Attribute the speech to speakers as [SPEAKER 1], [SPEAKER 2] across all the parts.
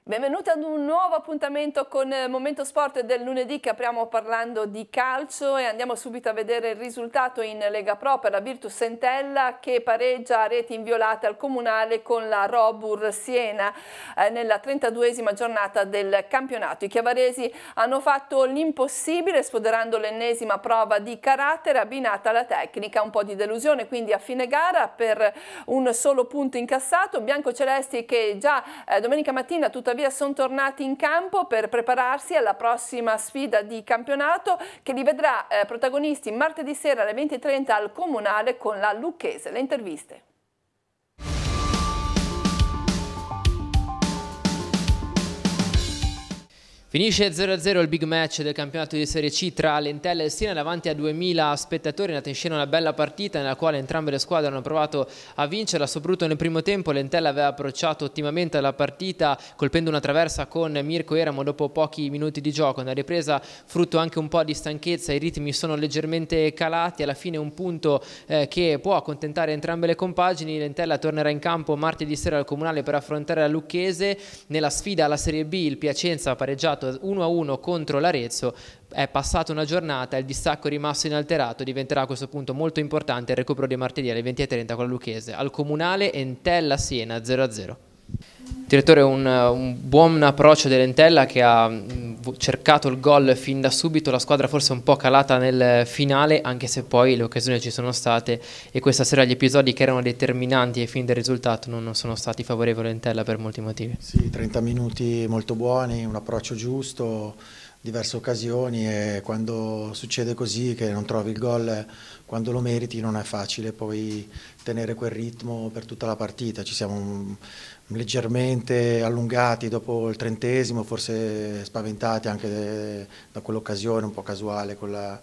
[SPEAKER 1] Benvenuti ad un nuovo appuntamento con Momento Sport del lunedì, che apriamo parlando di calcio e andiamo subito a vedere il risultato in Lega Pro per la Virtus Entella, che pareggia a reti inviolate al Comunale con la Robur Siena nella 32esima giornata del campionato. I chiavaresi hanno fatto l'impossibile, sfoderando l'ennesima prova di carattere abbinata alla tecnica. Un po' di delusione quindi a fine gara per un solo punto incassato. Biancocelesti che già domenica mattina tuttavia sono tornati in campo per prepararsi alla prossima sfida di campionato, che li vedrà protagonisti martedì sera alle 20:30 al Comunale con la Lucchese. Le interviste.
[SPEAKER 2] Finisce 0-0 il big match del campionato di Serie C tra l'Entella e il Siena davanti a 2000 spettatori. È andata in scena una bella partita nella quale entrambe le squadre hanno provato a vincerla, soprattutto nel primo tempo. L'Entella aveva approcciato ottimamente alla partita colpendo una traversa con Mirko Eramo dopo pochi minuti di gioco. Nella ripresa, frutto anche un po' di stanchezza, i ritmi sono leggermente calati. Alla fine un punto che può accontentare entrambe le compagini. L'Entella tornerà in campo martedì sera al Comunale per affrontare la Lucchese. Nella sfida alla Serie B il Piacenza ha pareggiato 1-1 contro l'Arezzo. È passata una giornata, il distacco è rimasto inalterato. Diventerà a questo punto molto importante il recupero di martedì alle 20:30 con la Lucchese. Al Comunale Entella Siena 0-0. Direttore, un buon approccio dell'Entella che ha cercato il gol fin da subito. La squadra forse un po' calata nel finale, anche se poi le occasioni ci sono state, e questa sera gli episodi che erano determinanti ai fini del risultato non sono stati favorevoli all'Entella per molti motivi.
[SPEAKER 3] Sì, 30 minuti molto buoni, un approccio giusto, diverse occasioni, e quando succede così, che non trovi il gol quando lo meriti, non è facile poi tenere quel ritmo per tutta la partita. Ci siamo leggermente allungati dopo il 30esimo, forse spaventati anche da quell'occasione un po' casuale con la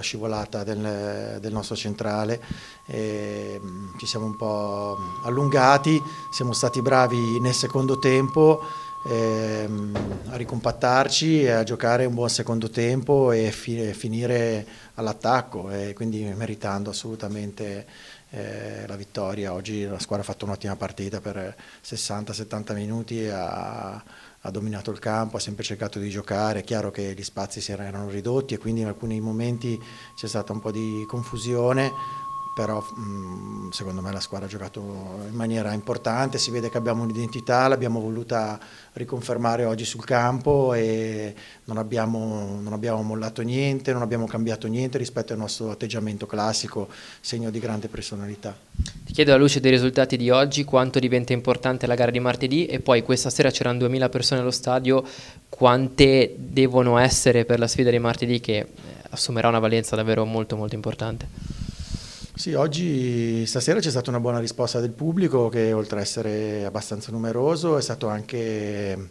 [SPEAKER 3] scivolata del nostro centrale. Ci siamo un po' allungati, siamo stati bravi nel secondo tempo a ricompattarci e a giocare un buon secondo tempo e finire all'attacco, e quindi meritando assolutamente la vittoria. Oggi la squadra ha fatto un'ottima partita per 60-70 minuti, ha dominato il campo, ha sempre cercato di giocare. È chiaro che gli spazi si erano ridotti e quindi in alcuni momenti c'è stata un po' di confusione, però secondo me la squadra ha giocato in maniera importante. Si vede che abbiamo un'identità, l'abbiamo voluta riconfermare oggi sul campo e non abbiamo mollato niente, non abbiamo cambiato niente rispetto al nostro atteggiamento classico, segno di grande personalità.
[SPEAKER 2] Ti chiedo, alla luce dei risultati di oggi, quanto diventa importante la gara di martedì, e poi questa sera c'erano 2000 persone allo stadio, quante devono essere per la sfida di martedì, che assumerà una valenza davvero molto molto importante?
[SPEAKER 3] Sì, stasera c'è stata una buona risposta del pubblico, che oltre ad essere abbastanza numeroso è stato anche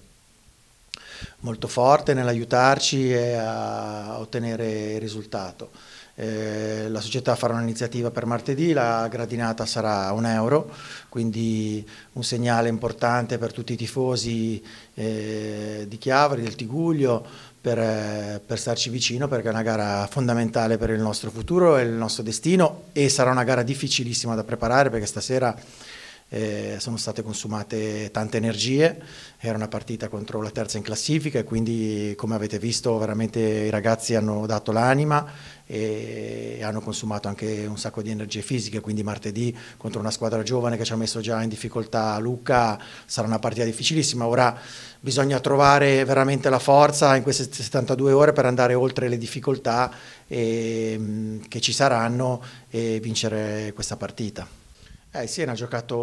[SPEAKER 3] molto forte nell'aiutarci a ottenere il risultato. La società farà un'iniziativa per martedì, la gradinata sarà €1, quindi un segnale importante per tutti i tifosi di Chiavari, del Tigullio, per starci vicino, perché è una gara fondamentale per il nostro futuro e il nostro destino, e sarà una gara difficilissima da preparare, perché stasera sono state consumate tante energie. Era una partita contro la terza in classifica e quindi, come avete visto, veramente i ragazzi hanno dato l'anima e hanno consumato anche un sacco di energie fisiche. Quindi martedì contro una squadra giovane che ci ha messo già in difficoltà Lucca sarà una partita difficilissima. Ora bisogna trovare veramente la forza in queste 72 ore per andare oltre le difficoltà che ci saranno e vincere questa partita. Il Siena ha giocato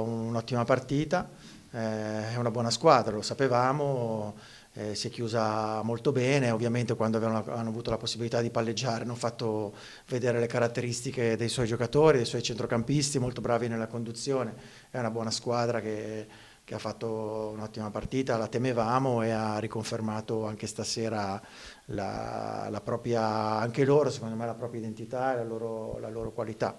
[SPEAKER 3] un'ottima partita, è una buona squadra, lo sapevamo, si è chiusa molto bene. Ovviamente quando hanno avuto la possibilità di palleggiare hanno fatto vedere le caratteristiche dei suoi giocatori, dei suoi centrocampisti, molto bravi nella conduzione. È una buona squadra che ha fatto un'ottima partita, la temevamo, e ha riconfermato anche stasera la propria, anche loro secondo me, la propria identità e la loro qualità.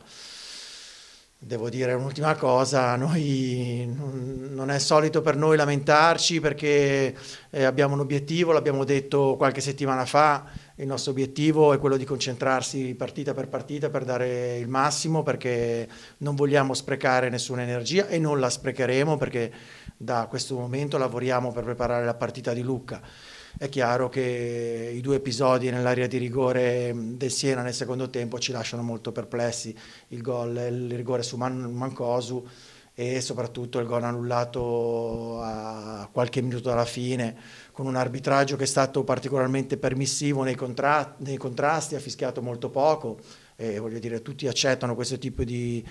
[SPEAKER 3] Devo dire un'ultima cosa: noi non è solito per noi lamentarci, perché abbiamo un obiettivo, l'abbiamo detto qualche settimana fa. Il nostro obiettivo è quello di concentrarsi partita per dare il massimo, perché non vogliamo sprecare nessuna energia e non la sprecheremo, perché da questo momento lavoriamo per preparare la partita di Lucca. È chiaro che i 2 episodi nell'area di rigore del Siena nel secondo tempo ci lasciano molto perplessi, il rigore su Mancosu e soprattutto il gol annullato a qualche minuto dalla fine, con un arbitraggio che è stato particolarmente permissivo nei contrasti, ha fischiato molto poco, e voglio dire, tutti accettano questo tipo di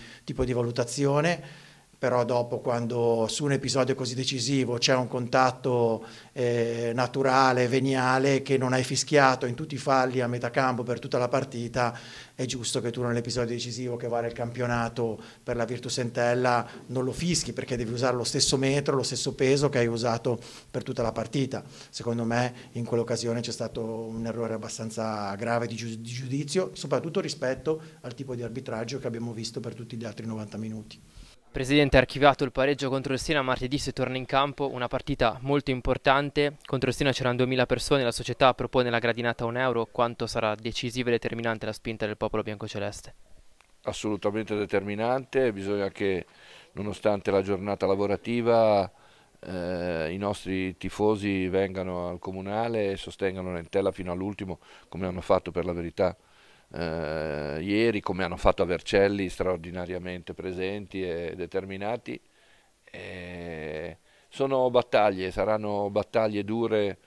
[SPEAKER 3] valutazione. Però dopo, quando su un episodio così decisivo c'è un contatto naturale, veniale, che non hai fischiato in tutti i falli a metà campo per tutta la partita, è giusto che tu nell'episodio decisivo che vale il campionato per la Virtus Entella non lo fischi, perché devi usare lo stesso metro, lo stesso peso che hai usato per tutta la partita. Secondo me in quell'occasione c'è stato un errore abbastanza grave di giudizio, soprattutto rispetto al tipo di arbitraggio che abbiamo visto per tutti gli altri 90 minuti.
[SPEAKER 2] Presidente, ha archiviato il pareggio contro il Siena, martedì si torna in campo, una partita molto importante, contro il Siena c'erano 2000 persone, la società propone la gradinata a €1, quanto sarà decisiva e determinante la spinta del popolo biancoceleste?
[SPEAKER 4] Assolutamente determinante, bisogna che nonostante la giornata lavorativa i nostri tifosi vengano al comunale e sostengano l'Entella fino all'ultimo, come hanno fatto per la verità ieri, come hanno fatto a Vercelli, straordinariamente presenti e determinati. Sono battaglie, saranno battaglie dure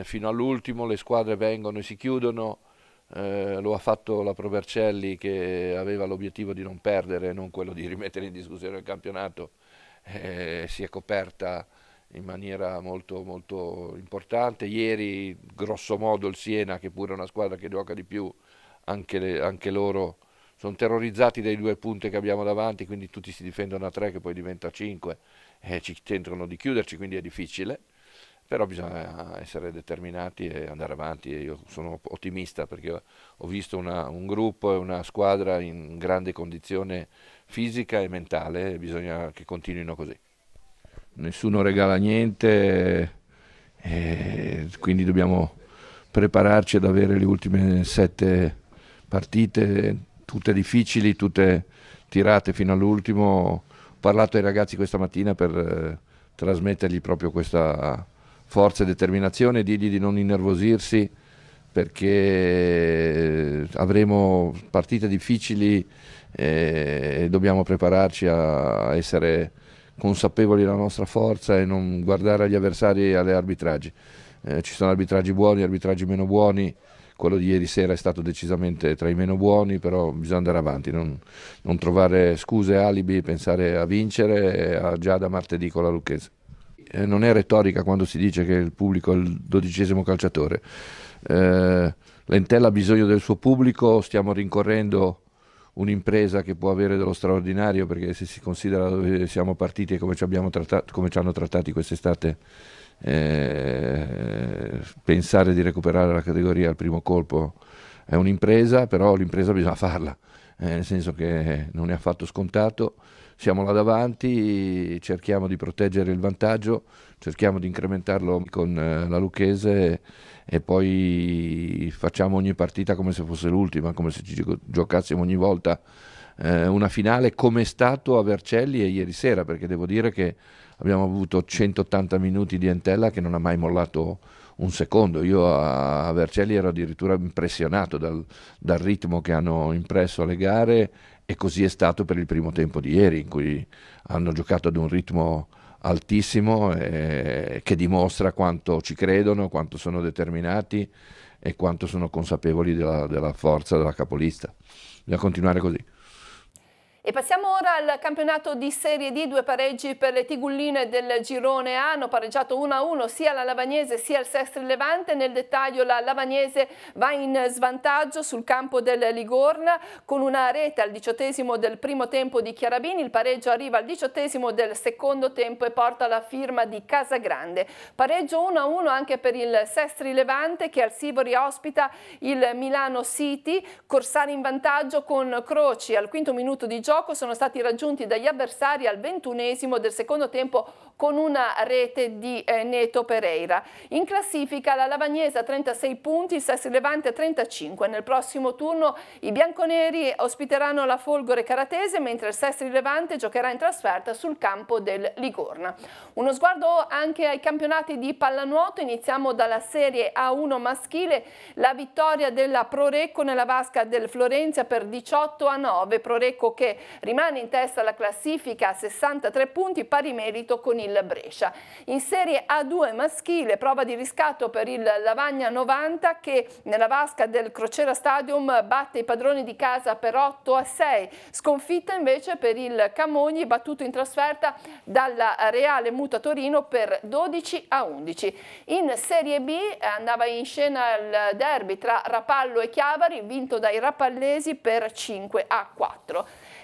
[SPEAKER 4] fino all'ultimo, le squadre vengono e si chiudono, lo ha fatto la Pro Vercelli, che aveva l'obiettivo di non perdere, non quello di rimettere in discussione il campionato, si è coperta in maniera molto, molto importante. Ieri grosso modo il Siena, che pure è una squadra che gioca di più, anche loro sono terrorizzati dai 2 punti che abbiamo davanti, quindi tutti si difendono a 3 che poi diventa 5 e ci tentano di chiuderci, quindi è difficile, però bisogna essere determinati e andare avanti. E io sono ottimista perché ho visto un gruppo e una squadra in grande condizione fisica e mentale e bisogna che continuino così. Nessuno regala niente, quindi dobbiamo prepararci ad avere le ultime 7 partite, tutte difficili, tutte tirate fino all'ultimo. Ho parlato ai ragazzi questa mattina per trasmettergli proprio questa forza e determinazione, dirgli di non innervosirsi perché avremo partite difficili e dobbiamo prepararci a essere consapevoli della nostra forza e non guardare agli avversari e agli arbitraggi. Ci sono arbitraggi buoni, arbitraggi meno buoni. Quello di ieri sera è stato decisamente tra i meno buoni, però bisogna andare avanti, non trovare scuse, alibi, pensare a vincere già da martedì con la Lucchese. Non è retorica quando si dice che il pubblico è il 12° calciatore. L'Entella ha bisogno del suo pubblico, stiamo rincorrendo un'impresa che può avere dello straordinario, perché se si considera dove siamo partiti e come ci hanno trattati quest'estate, pensare di recuperare la categoria al primo colpo è un'impresa, però l'impresa bisogna farla, nel senso che non è affatto scontato. Siamo là davanti, cerchiamo di proteggere il vantaggio, cerchiamo di incrementarlo con la Lucchese e poi facciamo ogni partita come se fosse l'ultima, come se ci giocassimo ogni volta una finale, come è stato a Vercelli e ieri sera, perché devo dire che abbiamo avuto 180 minuti di Entella che non ha mai mollato un secondo. Io a Vercelli ero addirittura impressionato dal ritmo che hanno impresso alle gare, e così è stato per il primo tempo di ieri, in cui hanno giocato ad un ritmo altissimo che dimostra quanto ci credono, quanto sono determinati e quanto sono consapevoli della forza della capolista. Bisogna continuare così.
[SPEAKER 1] E passiamo ora al campionato di Serie D, 2 pareggi per le Tigulline del girone A, hanno pareggiato 1-1 sia la Lavagnese sia il Sestri Levante. Nel dettaglio la Lavagnese va in svantaggio sul campo del Ligorna con una rete al 18° del primo tempo di Chiarabini, il pareggio arriva al 18° del secondo tempo e porta la firma di Casagrande. Pareggio 1-1 anche per il Sestri Levante, che al Sivori ospita il Milano City, Corsari in vantaggio con Croci al 5° minuto di gioco. Sono stati raggiunti dagli avversari al 21° del secondo tempo con una rete di Neto Pereira. In classifica la Lavagnese a 36 punti, il Sestri Levante a 35. Nel prossimo turno i bianconeri ospiteranno la Folgore Caratese, mentre il Sestri Levante giocherà in trasferta sul campo del Ligorna. Uno sguardo anche ai campionati di pallanuoto. Iniziamo dalla Serie A1 maschile, la vittoria della Prorecco nella vasca del Florenzia per 18-9, Prorecco che rimane in testa alla classifica a 63 punti, pari merito con il Brescia. In Serie A2 maschile, prova di riscatto per il Lavagna 90 che nella vasca del Crociera Stadium batte i padroni di casa per 8-6, sconfitta invece per il Camogli battuto in trasferta dalla Reale Muta Torino per 12-11. In Serie B andava in scena il derby tra Rapallo e Chiavari, vinto dai rapallesi per 5-4.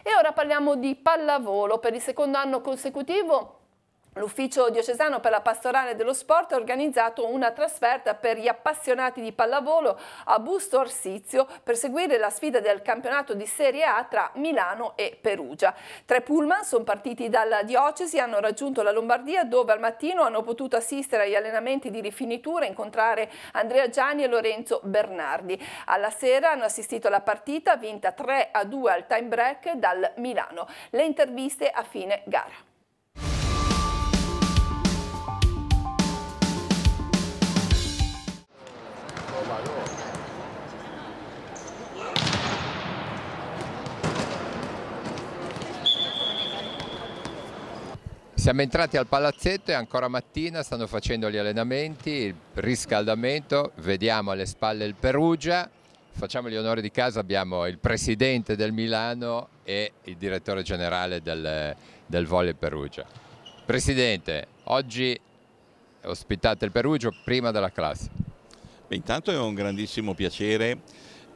[SPEAKER 1] E ora parliamo di pallavolo. Per il secondo anno consecutivo l'Ufficio diocesano per la pastorale dello sport ha organizzato una trasferta per gli appassionati di pallavolo a Busto Arsizio per seguire la sfida del campionato di Serie A tra Milano e Perugia. 3 pullman sono partiti dalla diocesi, hanno raggiunto la Lombardia dove al mattino hanno potuto assistere agli allenamenti di rifinitura e incontrare Andrea Gianni e Lorenzo Bernardi. Alla sera hanno assistito alla partita vinta 3-2 al time break dal Milano. Le interviste a fine gara.
[SPEAKER 5] Siamo entrati al palazzetto, è ancora mattina, stanno facendo gli allenamenti, il riscaldamento, vediamo alle spalle il Perugia, facciamo gli onori di casa, abbiamo il presidente del Milano e il direttore generale del Volley Perugia. Presidente, oggi ospitate il Perugia prima della classe.
[SPEAKER 6] Beh, intanto è un grandissimo piacere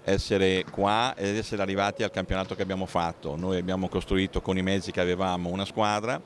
[SPEAKER 6] essere qua ed essere arrivati al campionato che abbiamo fatto. Noi abbiamo costruito con i mezzi che avevamo una squadra,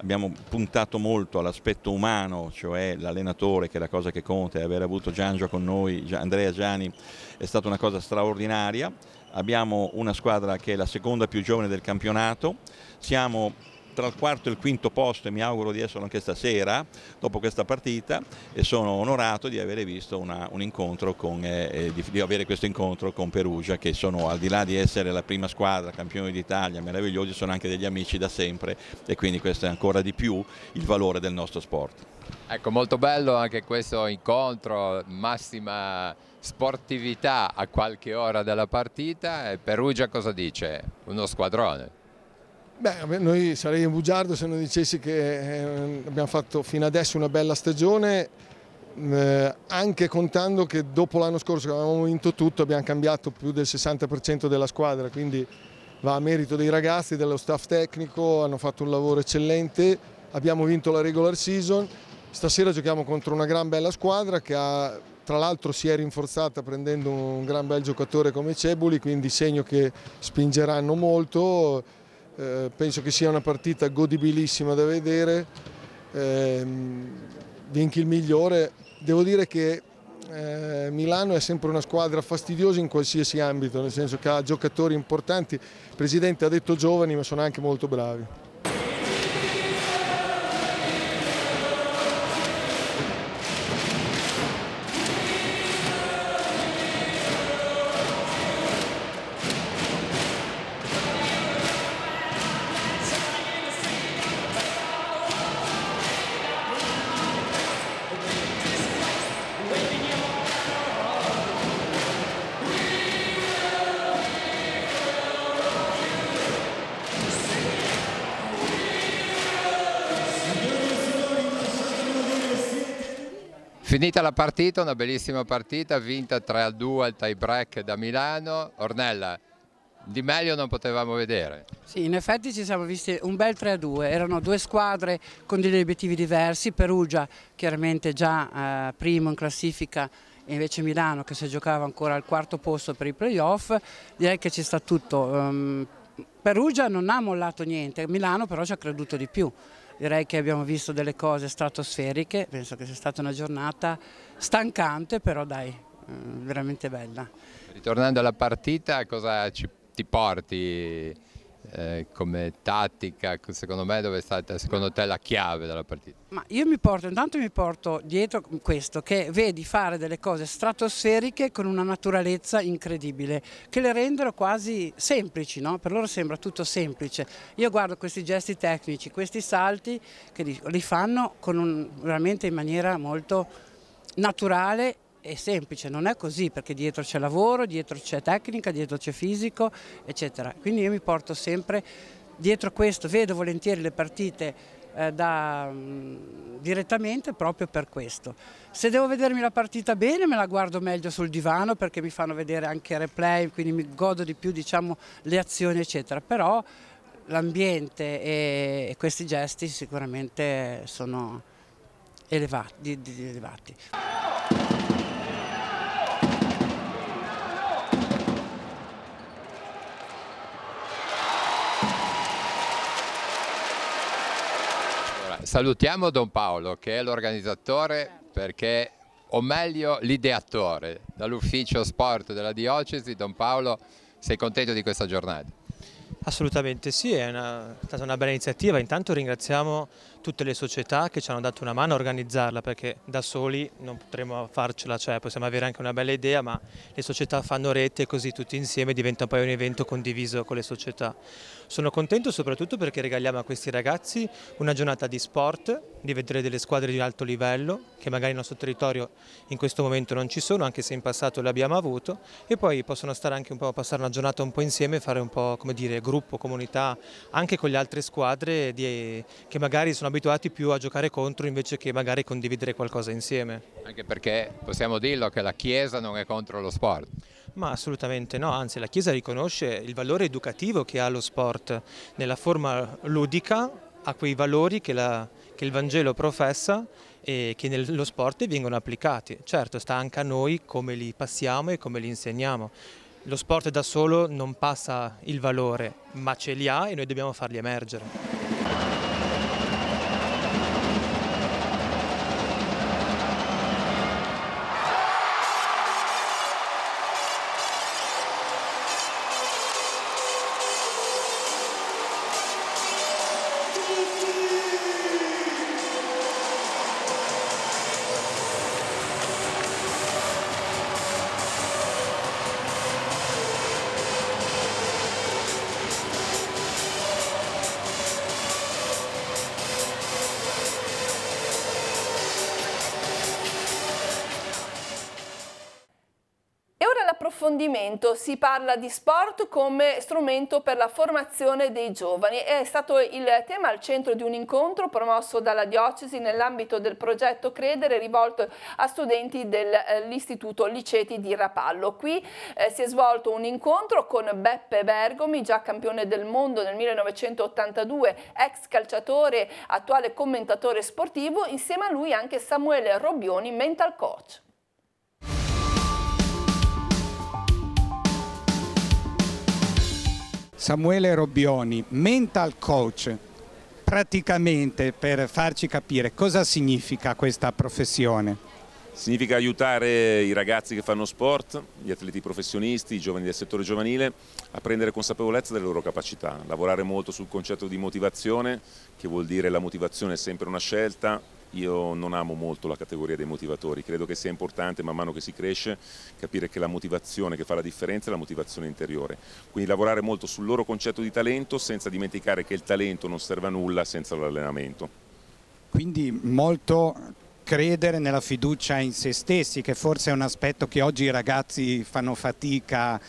[SPEAKER 6] abbiamo puntato molto all'aspetto umano, cioè l'allenatore, che è la cosa che conta, e aver avuto Giangio con noi, Andrea Gianni, è stata una cosa straordinaria. Abbiamo una squadra che è la seconda più giovane del campionato, siamo tra il quarto e il quinto posto e mi auguro di esserlo anche stasera dopo questa partita, e sono onorato di avere visto un incontro di avere questo incontro con Perugia, che sono, al di là di essere la prima squadra, campioni d'Italia, meravigliosi, sono anche degli amici da sempre, e quindi questo è ancora di più il valore del nostro sport.
[SPEAKER 5] Ecco, molto bello anche questo incontro, massima sportività a qualche ora della partita. E Perugia cosa dice? Uno squadrone.
[SPEAKER 7] Beh, noi sarei bugiardo se non dicessi che abbiamo fatto fino adesso una bella stagione, anche contando che dopo l'anno scorso che avevamo vinto tutto abbiamo cambiato più del 60% della squadra, quindi va a merito dei ragazzi, dello staff tecnico, hanno fatto un lavoro eccellente, abbiamo vinto la regular season, stasera giochiamo contro una gran bella squadra che tra l'altro si è rinforzata prendendo un gran bel giocatore come Ceboli, quindi segno che spingeranno molto. Penso che sia una partita godibilissima da vedere, vinchi il migliore. Devo dire che Milano è sempre una squadra fastidiosa in qualsiasi ambito, nel senso che ha giocatori importanti, il presidente ha detto giovani ma sono anche molto bravi.
[SPEAKER 5] Finita la partita, una bellissima partita, vinta 3-2 al tie break da Milano. Ornella, di meglio non potevamo vedere.
[SPEAKER 8] Sì, in effetti ci siamo visti un bel 3-2, erano due squadre con degli obiettivi diversi, Perugia chiaramente già primo in classifica e invece Milano che si giocava ancora al quarto posto per i playoff. Direi che ci sta tutto. Perugia non ha mollato niente, Milano però ci ha creduto di più. Direi che abbiamo visto delle cose stratosferiche, penso che sia stata una giornata stancante, però dai, veramente bella.
[SPEAKER 5] Ritornando alla partita, cosa ti porti come tattica, secondo me dove è stata secondo te la chiave della partita?
[SPEAKER 8] Ma io intanto mi porto dietro questo, che vedi fare delle cose stratosferiche con una naturalezza incredibile, che le rendono quasi semplici, no? Per loro sembra tutto semplice. Io guardo questi gesti tecnici, questi salti che li fanno veramente in maniera molto naturale e semplice. Non è così, perché dietro c'è lavoro, dietro c'è tecnica, dietro c'è fisico, eccetera. Quindi io mi porto sempre dietro questo, vedo volentieri le partite direttamente proprio per questo. Se devo vedermi la partita bene me la guardo meglio sul divano, perché mi fanno vedere anche replay, quindi mi godo di più, diciamo, le azioni eccetera, però l'ambiente e questi gesti sicuramente sono elevati.
[SPEAKER 5] Salutiamo Don Paolo, che è l'organizzatore, o meglio l'ideatore, dall'ufficio sport della diocesi. Don Paolo, sei contento di questa giornata?
[SPEAKER 9] Assolutamente sì, è stata una bella iniziativa. Intanto ringraziamo tutte le società che ci hanno dato una mano a organizzarla, perché da soli non potremo farcela, cioè possiamo avere anche una bella idea, ma le società fanno rete e così tutti insieme diventa poi un evento condiviso con le società. Sono contento soprattutto perché regaliamo a questi ragazzi una giornata di sport, di vedere delle squadre di alto livello che magari nel nostro territorio in questo momento non ci sono, anche se in passato le abbiamo avuto, e poi possono stare anche un po', passare una giornata un po' insieme, fare un po', come dire, gruppo, comunità, anche con le altre squadre che magari sono abituati più a giocare contro invece che magari condividere qualcosa insieme.
[SPEAKER 5] Anche perché possiamo dirlo che la Chiesa non è contro lo sport.
[SPEAKER 9] Ma assolutamente no, anzi la Chiesa riconosce il valore educativo che ha lo sport nella forma ludica, ha quei valori che il Vangelo professa e che nello sport vengono applicati. Certo, sta anche a noi come li passiamo e come li insegniamo. Lo sport da solo non passa il valore, ma ce li ha e noi dobbiamo farli emergere.
[SPEAKER 1] Si parla di sport come strumento per la formazione dei giovani. È stato il tema al centro di un incontro promosso dalla diocesi nell'ambito del progetto Credere, rivolto a studenti dell'Istituto Liceti di Rapallo. Qui si è svolto un incontro con Beppe Bergomi, già campione del mondo nel 1982, ex calciatore, attuale commentatore sportivo, insieme a lui anche Samuele Robbioni, mental coach.
[SPEAKER 10] Samuele Robbioni, mental coach, praticamente per farci capire cosa significa questa professione.
[SPEAKER 11] Significa aiutare i ragazzi che fanno sport, gli atleti professionisti, i giovani del settore giovanile a prendere consapevolezza delle loro capacità, lavorare molto sul concetto di motivazione, che vuol dire la motivazione è sempre una scelta. Io non amo molto la categoria dei motivatori, credo che sia importante man mano che si cresce capire che la motivazione che fa la differenza è la motivazione interiore, quindi lavorare molto sul loro concetto di talento senza dimenticare che il talento non serve a nulla senza l'allenamento.
[SPEAKER 10] Quindi molto credere nella fiducia in se stessi, che forse è un aspetto che oggi i ragazzi fanno fatica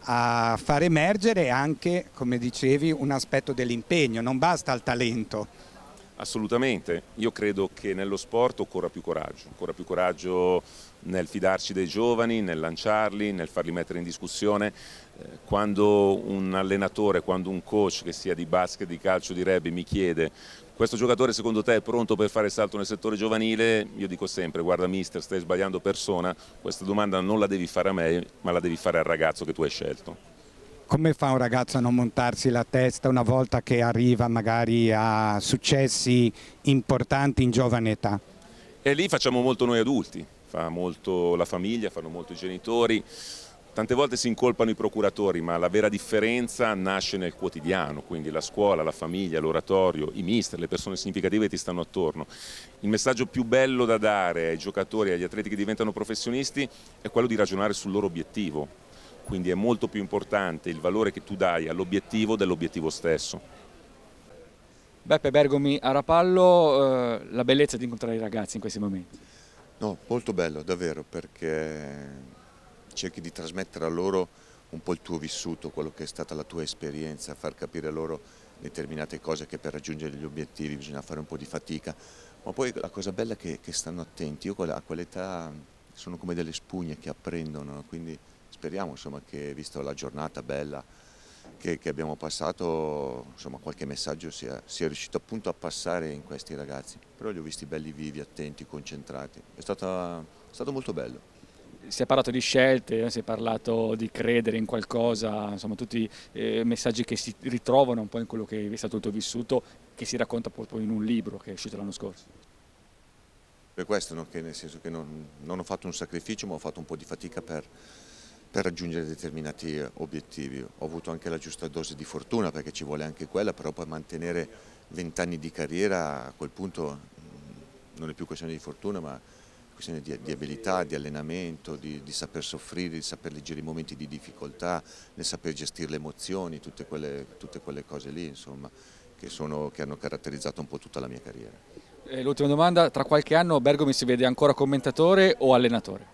[SPEAKER 10] a far emergere, e anche, come dicevi, un aspetto dell'impegno, non basta il talento.
[SPEAKER 11] Assolutamente, io credo che nello sport occorra più coraggio nel fidarci dei giovani, nel lanciarli, nel farli mettere in discussione. Quando un allenatore, quando un coach, che sia di basket, di calcio, di rugby, mi chiede: questo giocatore secondo te è pronto per fare il salto nel settore giovanile? Io dico sempre: guarda mister, stai sbagliando persona, questa domanda non la devi fare a me, ma la devi fare al ragazzo che tu hai scelto.
[SPEAKER 10] Come fa un ragazzo a non montarsi la testa una volta che arriva magari a successi importanti in giovane età?
[SPEAKER 11] E lì facciamo molto noi adulti, fa molto la famiglia, fanno molto i genitori. Tante volte si incolpano i procuratori, ma la vera differenza nasce nel quotidiano, quindi la scuola, la famiglia, l'oratorio, i mister, le persone significative che ti stanno attorno. Il messaggio più bello da dare ai giocatori e agli atleti che diventano professionisti è quello di ragionare sul loro obiettivo, quindi è molto più importante il valore che tu dai all'obiettivo dell'obiettivo stesso.
[SPEAKER 12] Beppe Bergomi a Rapallo, la bellezza di incontrare i ragazzi in questi momenti.
[SPEAKER 13] No, molto bello, davvero, perché cerchi di trasmettere a loro un po' il tuo vissuto, quello che è stata la tua esperienza, far capire loro determinate cose che per raggiungere gli obiettivi bisogna fare un po' di fatica, ma poi la cosa bella è che stanno attenti. Io a quell'età sono come delle spugne che apprendono, quindi speriamo, insomma, che visto la giornata bella che abbiamo passato, insomma, qualche messaggio sia riuscito appunto a passare in questi ragazzi, però li ho visti belli vivi, attenti, concentrati, è stato molto bello.
[SPEAKER 12] Si è parlato di scelte, si è parlato di credere in qualcosa, insomma tutti messaggi che si ritrovano un po' in quello che è stato il tuo vissuto, che si racconta poi in un libro che è uscito l'anno scorso.
[SPEAKER 13] Per questo, no? Che nel senso che non ho fatto un sacrificio, ma ho fatto un po' di fatica per raggiungere determinati obiettivi. Ho avuto anche la giusta dose di fortuna, perché ci vuole anche quella, però poi mantenere 20 anni di carriera a quel punto non è più questione di fortuna, ma questione di abilità, di allenamento, di saper soffrire, di saper leggere i momenti di difficoltà, nel saper gestire le emozioni, tutte quelle cose lì, insomma, che hanno caratterizzato un po' tutta la mia carriera.
[SPEAKER 12] L'ultima domanda, tra qualche anno Bergomi si vede ancora commentatore o allenatore?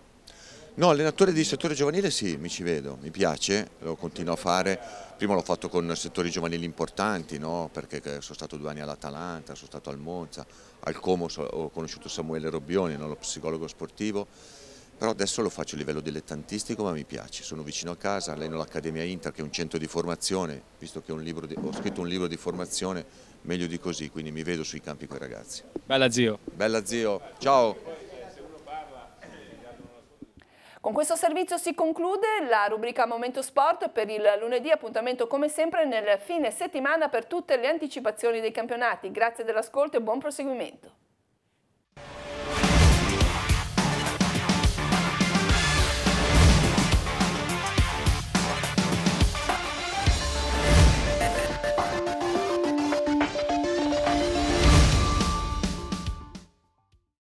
[SPEAKER 13] No, allenatore di settore giovanile sì, mi ci vedo, mi piace, lo continuo a fare. Prima l'ho fatto con settori giovanili importanti, no? Perché sono stato 2 anni all'Atalanta, sono stato al Monza, al Como ho conosciuto Samuele Robbioni, no? Lo psicologo sportivo, però adesso lo faccio a livello dilettantistico, ma mi piace, sono vicino a casa, alleno l'Accademia Inter che è un centro di formazione, visto che ho scritto un libro di formazione, meglio di così, quindi mi vedo sui campi con i ragazzi.
[SPEAKER 12] Bella zio!
[SPEAKER 13] Bella zio, ciao!
[SPEAKER 1] Con questo servizio si conclude la rubrica Momento Sport per il lunedì, appuntamento come sempre nel fine settimana per tutte le anticipazioni dei campionati. Grazie dell'ascolto e buon proseguimento.